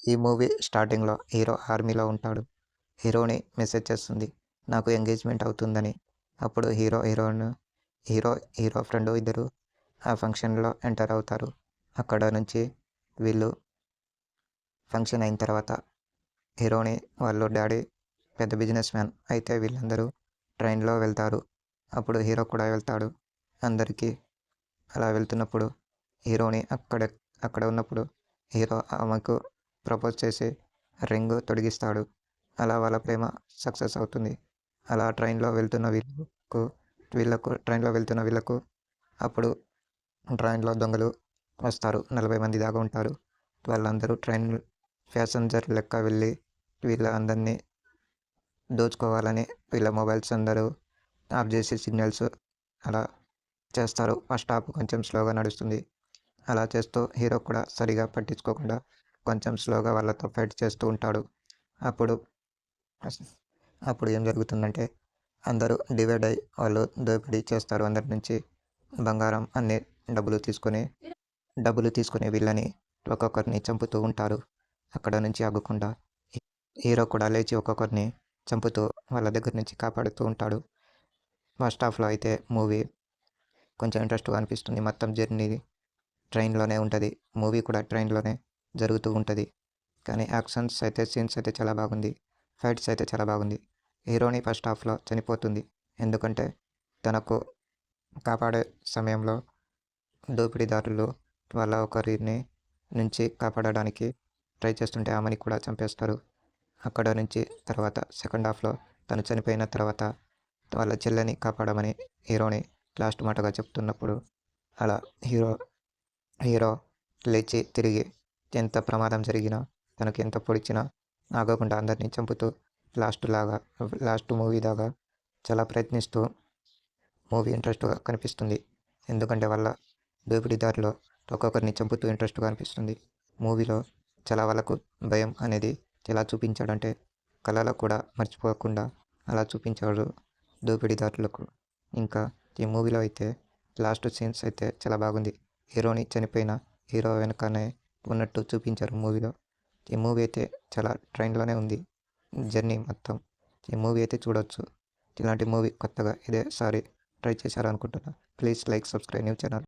ఈ మూవీ స్టార్టింగ్‌లో హీరో ఆర్మీలో ఉంటాడు. హీరోయిన్ మెసేజ్ చేస్తుంది. నాకు ఎంగేజ్‌మెంట్ అవుతుందని. అప్పుడు హీరో, హీరో ఫ్రెండ్ ఇద్దరు ఆ ఫంక్షన్‌లో ఎంటర్ అవుతారు. అక్కడ నుంచి వీళ్ళు ఫంక్షన్ అయిన తర్వాత హీరోని వాళ్ళ డ్యాడీ పెద్ద బిజినెస్ మ్యాన్. అయితే వీళ్ళందరూ ట్రైన్‌లో వెళ్తారు. అప్పుడు హీరో కూడా వెళ్తాడు. అందరికీ అలా వెళ్తున్నప్పుడు హీరోని అక్కడ ఉన్నప్పుడు హీరో ఆమెకు ప్రపోజ్ చేసి రింగ్ తొడిగిస్తాడు. అలా వాళ్ళ ప్రేమ సక్సెస్ అవుతుంది. అలా ట్రైన్‌లో వెళ్తున్న వీళ్ళకు అప్పుడు ట్రైన్‌లో దొంగలు వస్తారు. 40 మంది దాకా ఉంటారు. వాళ్ళందరూ ట్రైన్ ప్యాసింజర్ లెక్క వెళ్ళి వీళ్ళ అందరినీ దోచుకోవాలని వీళ్ళ మొబైల్స్ అందరూ ఆఫ్ చేసి సిగ్నల్స్ అలా చేస్తారు. ఆ స్టాప్ కొంచెం స్లోగా నడుస్తుంది. అలా చేస్తూ హీరో కూడా సరిగా పట్టించుకోకుండా కొంచెం స్లోగా వాళ్ళతో ఫైట్ చేస్తూ ఉంటాడు. అప్పుడు అప్పుడు ఏం జరుగుతుందంటే అందరూ డివైడ్ అయ్యి వాళ్ళు దోపిడీ చేస్తారు. అందరి నుంచి బంగారం అన్ని డబ్బులు తీసుకొని వీళ్ళని ఒక్కొక్కరిని చంపుతూ ఉంటారు. అక్కడ నుంచి ఆగకుండా హీరో కూడా లేచి ఒక్కొక్కరిని చంపుతూ వాళ్ళ దగ్గర నుంచి కాపాడుతూ ఉంటాడు. ఫస్ట్ హాఫ్‌లో అయితే మూవీ కొంచెం ఇంట్రెస్ట్‌గా అనిపిస్తుంది. మొత్తం జర్నీ ట్రైన్‌లోనే ఉంటది. మూవీ కూడా ట్రైన్‌లోనే జరుగుతూ ఉంటది. కానీ సీన్స్ అయితే చాలా బాగుంది. ఫైట్స్ అయితే చాలా బాగుంది. హీరోయిన్ ఫస్ట్ హాఫ్‌లో చనిపోతుంది. ఎందుకంటే తనకు కాపాడే సమయంలో దోపిడీదారులు వాళ్ళ ఒకరిని నుంచి కాపాడడానికి ట్రై చేస్తుంటే ఆమెని కూడా చంపేస్తారు. అక్కడ నుంచి తర్వాత సెకండ్ హాఫ్‌లో తను చనిపోయిన తర్వాత వాళ్ళ చెల్లెని కాపాడమని హీరోని లాస్ట్ మాటగా చెప్తున్నప్పుడు అలా హీరో హీరో లేచి తిరిగి ఎంత ప్రమాదం జరిగినా తనకి ఎంత పొడిచినా ఆగకుండా అందరినీ చంపుతూ లాస్ట్ మూవీ దాకా చాలా ప్రయత్నిస్తూ మూవీ ఇంట్రెస్ట్‌గా కనిపిస్తుంది. ఎందుకంటే వాళ్ళ దోపిడీదారులు ఒక్కొక్కరిని చంపుతూ ఇంట్రెస్ట్‌గా అనిపిస్తుంది. మూవీలో చాలా వాళ్ళకు భయం అనేది ఎలా చూపించాడంటే కళలో కూడా మర్చిపోకుండా అలా చూపించాడు దోపిడీదారులకు. ఇంకా ఈ మూవీలో అయితే లాస్ట్ సీన్స్ అయితే చాలా బాగుంది. హీరోని చనిపోయిన హీరో వెనకనే ఉన్నట్టు చూపించారు మూవీలో. ఈ మూవీ అయితే చాలా ట్రైన్‌లోనే ఉంది జర్నీ మొత్తం. ఈ మూవీ అయితే చూడొచ్చు. ఇలాంటి మూవీ కొత్తగా ఇదేసారి ట్రై చేశారనుకుంటున్నా. Please like, subscribe new channel.